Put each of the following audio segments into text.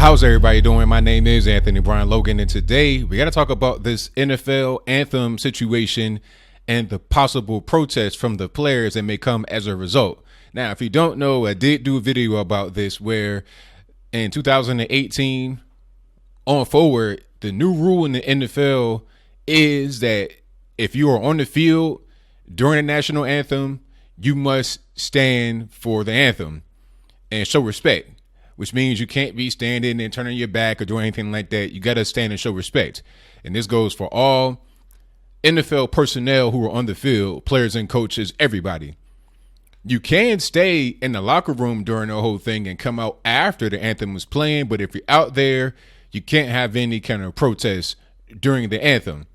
How's everybody doing? My name is Anthony Brian Logan, and today we got to talk about this NFL anthem situation and the possible protests from the players that may come as a result. Now, if you don't know, I did do a video about this where in 2018 on forward, the new rule in the NFL is that if you are on the field during the national anthem, you must stand for the anthem and show respect, which means you can't be standing and turning your back or doing anything like that. You got to stand and show respect. And this goes for all NFL personnel who are on the field, players and coaches, everybody. You can stay in the locker room during the whole thing and come out after the anthem was playing, but if you're out there, you can't have any kind of protest during the anthem.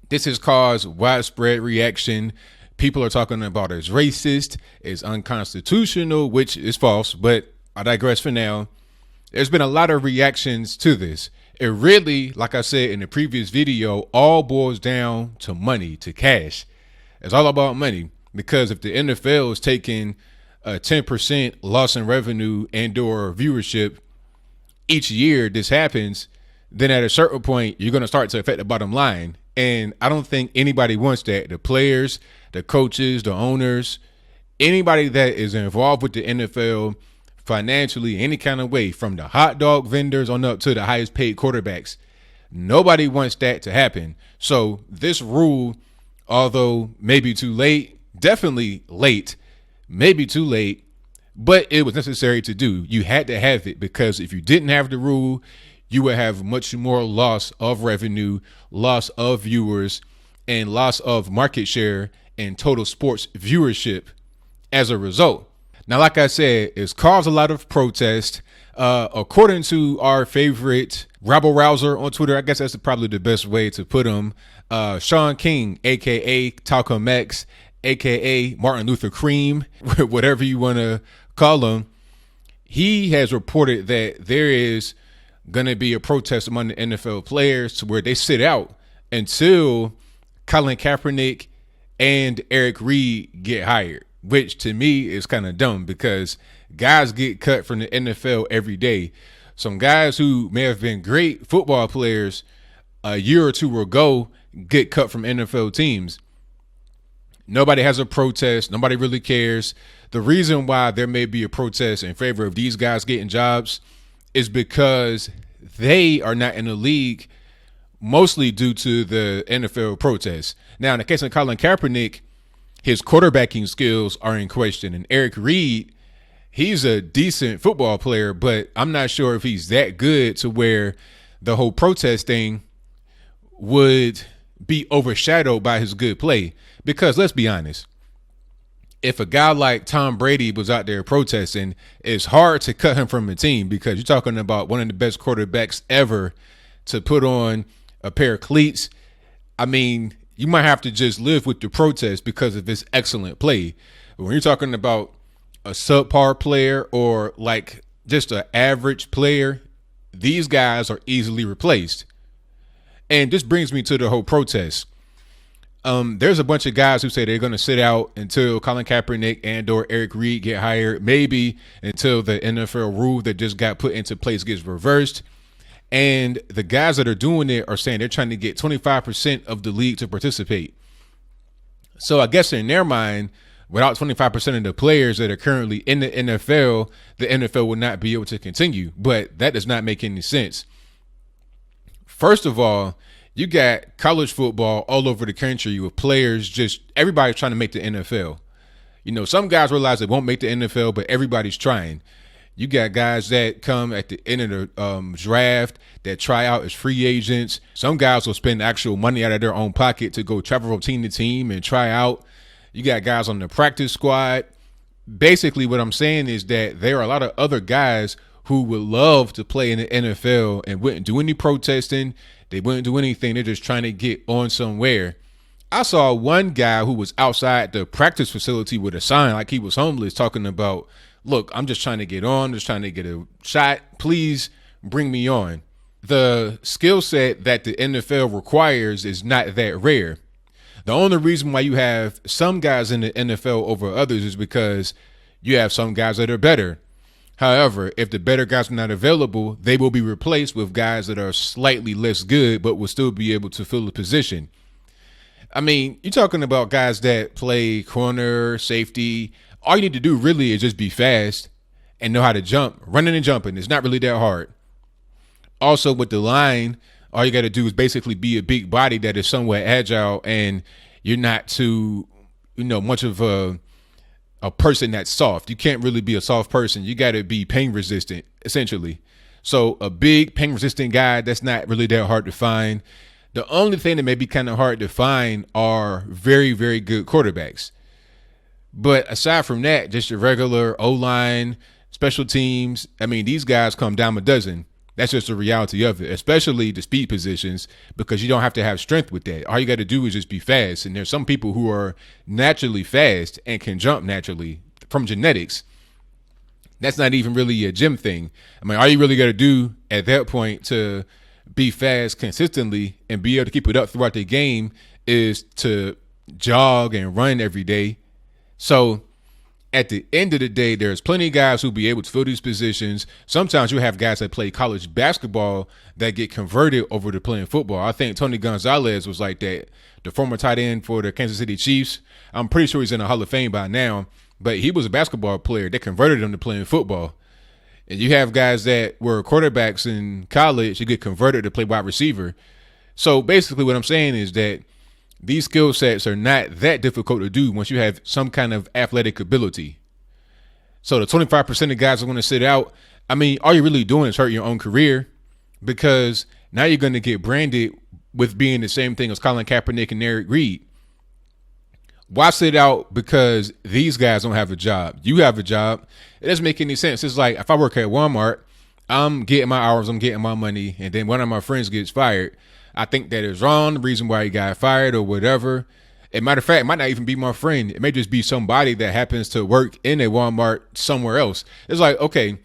This has caused widespread reaction. People are talking about it as racist, as unconstitutional, which is false, but I digress for now. There's been a lot of reactions to this. It really, like I said in the previous video, all boils down to money, to cash. It's all about money, because if the NFL is taking a 10% loss in revenue and or viewership each year this happens, then at a certain point, you're going to start to affect the bottom line. And I don't think anybody wants that. The players, the coaches, the owners, anybody that is involved with the NFL financially, any kind of way, from the hot dog vendors on up to the highest paid quarterbacks, nobody wants that to happen. So this rule, although maybe too late, definitely late, maybe too late, but it was necessary to do. You had to have it, because if you didn't have the rule, you would have much more loss of revenue, loss of viewers, and loss of market share and total sports viewership as a result. Now, like I said, it's caused a lot of protest. According to our favorite rabble rouser on Twitter, I guess that's probably the best way to put him, Shaun King, a.k.a. Talcum X, a.k.a. Martin Luther Cream, whatever you want to call him. He has reported that there is going to be a protest among the NFL players to where they sit out until Colin Kaepernick and Eric Reid get hired, which to me is kind of dumb, because guys get cut from the NFL every day. Some guys who may have been great football players a year or two ago get cut from NFL teams. Nobody has a protest. Nobody really cares. The reason why there may be a protest in favor of these guys getting jobs is because they are not in the league, mostly due to the NFL protests. Now, in the case of Colin Kaepernick, his quarterbacking skills are in question. And Eric Reid, he's a decent football player, but I'm not sure if he's that good to where the whole protest thing would be overshadowed by his good play. Because let's be honest, if a guy like Tom Brady was out there protesting, it's hard to cut him from the team, because you're talking about one of the best quarterbacks ever to put on a pair of cleats. I mean, you might have to just live with the protest because of his excellent play. But when you're talking about a subpar player or like just an average player, these guys are easily replaced. And this brings me to the whole protest. There's a bunch of guys who say they're going to sit out until Colin Kaepernick and or Eric Reid get hired, maybe until the NFL rule that just got put into place gets reversed. And the guys that are doing it are saying they're trying to get 25% of the league to participate. So I guess in their mind, without 25% of the players that are currently in the NFL will not be able to continue. But that does not make any sense. First of all, you got college football all over the country with players, just everybody's trying to make the NFL. You know, some guys realize they won't make the NFL, but everybody's trying. You got guys that come at the end of the draft that try out as free agents. Some guys will spend actual money out of their own pocket to go travel from team to team and try out. You got guys on the practice squad. Basically, what I'm saying is that there are a lot of other guys who would love to play in the NFL and wouldn't do any protesting. They wouldn't do anything. They're just trying to get on somewhere. I saw one guy who was outside the practice facility with a sign like he was homeless, talking about, look, I'm just trying to get on, just trying to get a shot. Please bring me on. The skill set that the NFL requires is not that rare. The only reason why you have some guys in the NFL over others is because you have some guys that are better. However, if the better guys are not available, they will be replaced with guys that are slightly less good, but will still be able to fill the position. I mean, you're talking about guys that play corner, safety. All you need to do really is just be fast and know how to jump. Running and jumping. It's not really that hard. Also, with the line, all you got to do is basically be a big body that is somewhat agile, and you're not too, much of a person that's soft. You can't really be a soft person. You got to be pain resistant, essentially. So a big pain resistant guy, that's not really that hard to find. The only thing that may be kind of hard to find are very, very good quarterbacks. But aside from that, just your regular O-line, special teams, I mean, these guys come dime a dozen. That's just the reality of it, especially the speed positions, because you don't have to have strength with that. All you got to do is just be fast. And there's some people who are naturally fast and can jump naturally from genetics. That's not even really a gym thing. I mean, all you really got to do at that point to be fast consistently and be able to keep it up throughout the game is to jog and run every day. So at the end of the day, there's plenty of guys who'll be able to fill these positions. Sometimes you have guys that play college basketball that get converted over to playing football. I think Tony Gonzalez was like that, the former tight end for the Kansas City Chiefs. I'm pretty sure he's in the Hall of Fame by now, but he was a basketball player. They converted him to playing football. And you have guys that were quarterbacks in college who get converted to play wide receiver. So basically what I'm saying is that these skill sets are not that difficult to do once you have some kind of athletic ability. So the 25% of guys are going to sit out. I mean, all you're really doing is hurting your own career, because now you're going to get branded with being the same thing as Colin Kaepernick and Eric Reid. Why sit out because these guys don't have a job? You have a job. It doesn't make any sense. It's like if I work at Walmart, I'm getting my hours, I'm getting my money, and then one of my friends gets fired. I think that is wrong, the reason why he got fired or whatever. As a matter of fact, it might not even be my friend. It may just be somebody that happens to work in a Walmart somewhere else. It's like, okay,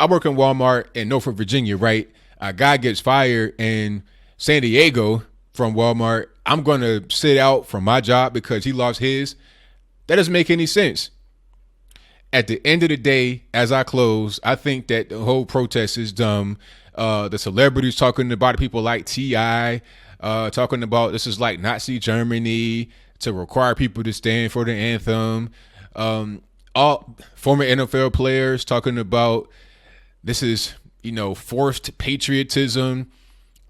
I work in Walmart in Norfolk, Virginia, right? A guy gets fired in San Diego from Walmart. I'm going to sit out from my job because he lost his. That doesn't make any sense. At the end of the day, as I close, I think that the whole protest is dumb. The celebrities talking about people like T.I., talking about this is like Nazi Germany, to require people to stand for the anthem. All former NFL players talking about this is, forced patriotism.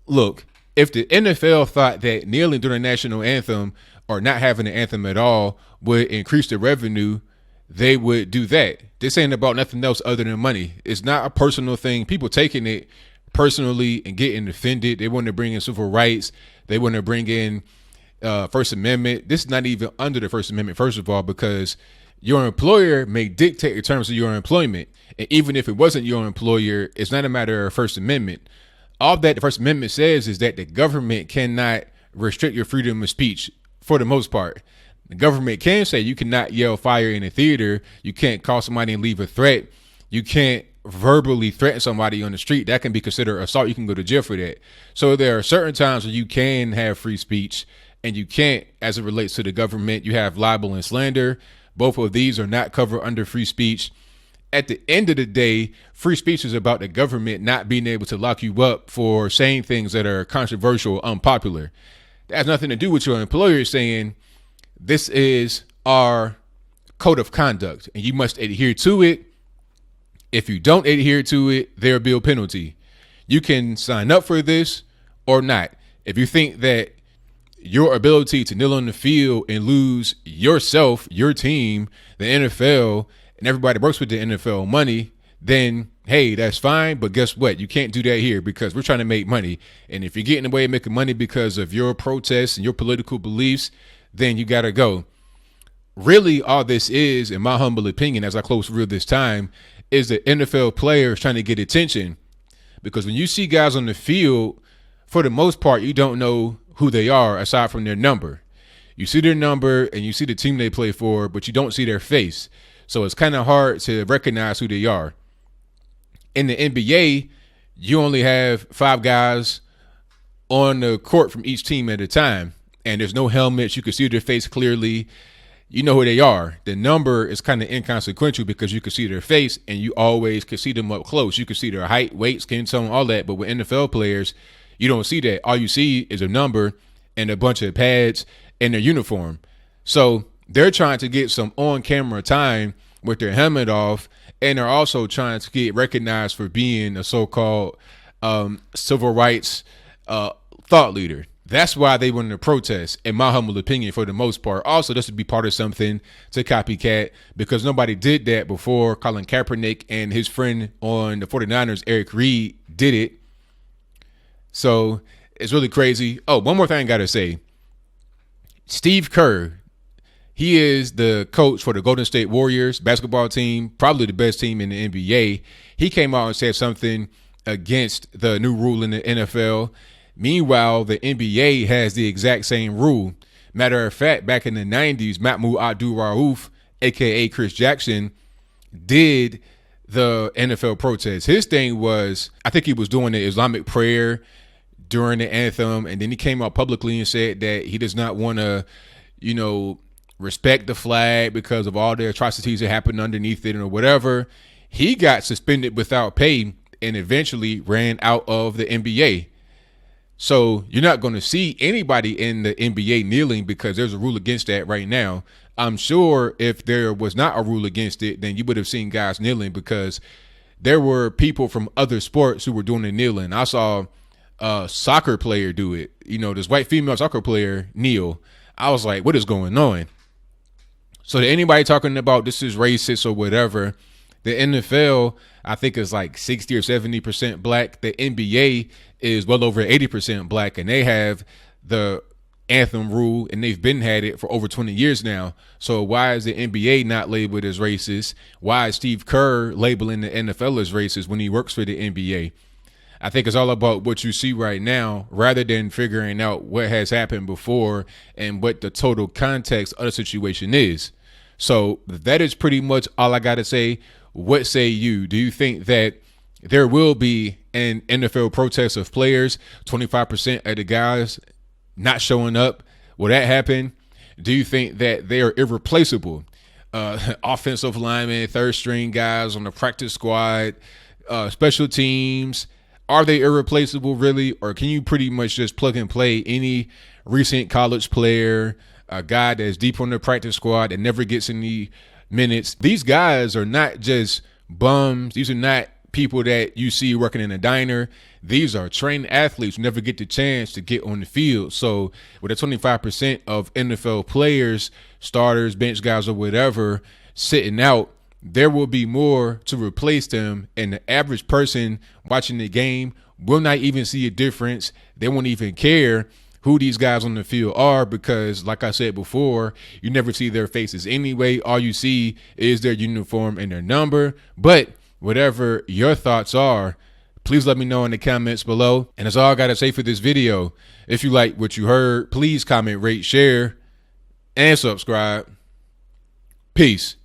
Look, if the NFL thought that kneeling during the national anthem or not having an anthem at all would increase the revenue, they would do that. This ain't about nothing else other than money. It's not a personal thing. People taking it personally and getting offended. They want to bring in civil rights. They want to bring in First Amendment. This is not even under the First Amendment, first of all, because your employer may dictate the terms of your employment. And even if it wasn't your employer, it's not a matter of First Amendment. All that the First Amendment says is that the government cannot restrict your freedom of speech for the most part. The government can say you cannot yell fire in a theater. You can't call somebody and leave a threat. You can't verbally threaten somebody on the street. That can be considered assault. You can go to jail for that. So there are certain times where you can have free speech and you can't as it relates to the government. You have libel and slander. Both of these are not covered under free speech. At the end of the day, free speech is about the government not being able to lock you up for saying things that are controversial, unpopular. That has nothing to do with your employer saying, this is our code of conduct and you must adhere to it. If you don't adhere to it, there'll be a penalty. You can sign up for this or not. If you think that your ability to kneel on the field and lose yourself, your team, the NFL, and everybody works with the NFL money, then hey, that's fine. But guess what? You can't do that here because we're trying to make money. And if you're getting away with making money because of your protests and your political beliefs, then you got to go. Really, all this is, in my humble opinion, as I close through this time, is the NFL players trying to get attention. Because when you see guys on the field, for the most part, you don't know who they are aside from their number. You see their number and you see the team they play for, but you don't see their face. So it's kind of hard to recognize who they are. In the NBA, you only have 5 guys on the court from each team at a time. And there's no helmets. You can see their face clearly. you know who they are. The number is kind of inconsequential because you can see their face and you always can see them up close. You can see their height, weight, skin tone, all that. But with NFL players, you don't see that. All you see is a number and a bunch of pads and their uniform. So they're trying to get some on-camera time with their helmet off, and they're also trying to get recognized for being a so-called civil rights thought leader. That's why they wanted to protest, in my humble opinion, for the most part. Also, just to be part of something to copycat, because nobody did that before Colin Kaepernick and his friend on the 49ers, Eric Reid, did it. So it's really crazy. Oh, one more thing I got to say. Steve Kerr, he is the coach for the Golden State Warriors basketball team, probably the best team in the NBA. He came out and said something against the new rule in the NFL. Meanwhile, the NBA has the exact same rule. Matter of fact, back in the 90s, Mahmoud Abdul-Rauf, a.k.a. Chris Jackson, did the NFL protest. His thing was, I think he was doing the Islamic prayer during the anthem, and then he came out publicly and said that he does not want to, respect the flag because of all the atrocities that happened underneath it or whatever. He got suspended without pay and eventually ran out of the NBA. So you're not going to see anybody in the NBA kneeling because there's a rule against that right now. I'm sure if there was not a rule against it, then you would have seen guys kneeling because there were people from other sports who were doing the kneeling. I saw a soccer player do it. This white female soccer player kneel. I was like, what is going on? So to anybody talking about this is racist or whatever, the NFL, I think, is like 60 or 70% black. The NBA is well over 80% black, and they have the anthem rule, and they've been had it for over 20 years now. So why is the NBA not labeled as racist? Why is Steve Kerr labeling the NFL as racist when he works for the NBA? I think it's all about what you see right now rather than figuring out what has happened before and what the total context of the situation is. So that is pretty much all I got to say. What say you? Do you think that there will be an NFL protest of players, 25% of the guys not showing up? Will that happen? Do you think that they are irreplaceable? Offensive linemen, third string guys on the practice squad, special teams, are they irreplaceable really? Or can you pretty much just plug and play any recent college player, a guy that's deep on the practice squad that never gets any minutes? These guys are not just bums. These are not people that you see working in a diner. These are trained athletes who never get the chance to get on the field. So with a 25% of NFL players, starters, bench guys, or whatever sitting out, there will be more to replace them. And the average person watching the game will not even see a difference. They won't even care who these guys on the field are because, like I said before, you never see their faces anyway. All you see is their uniform and their number. But whatever your thoughts are, please let me know in the comments below. And that's all I got to say for this video. If you like what you heard, please comment, rate, share, and subscribe. Peace.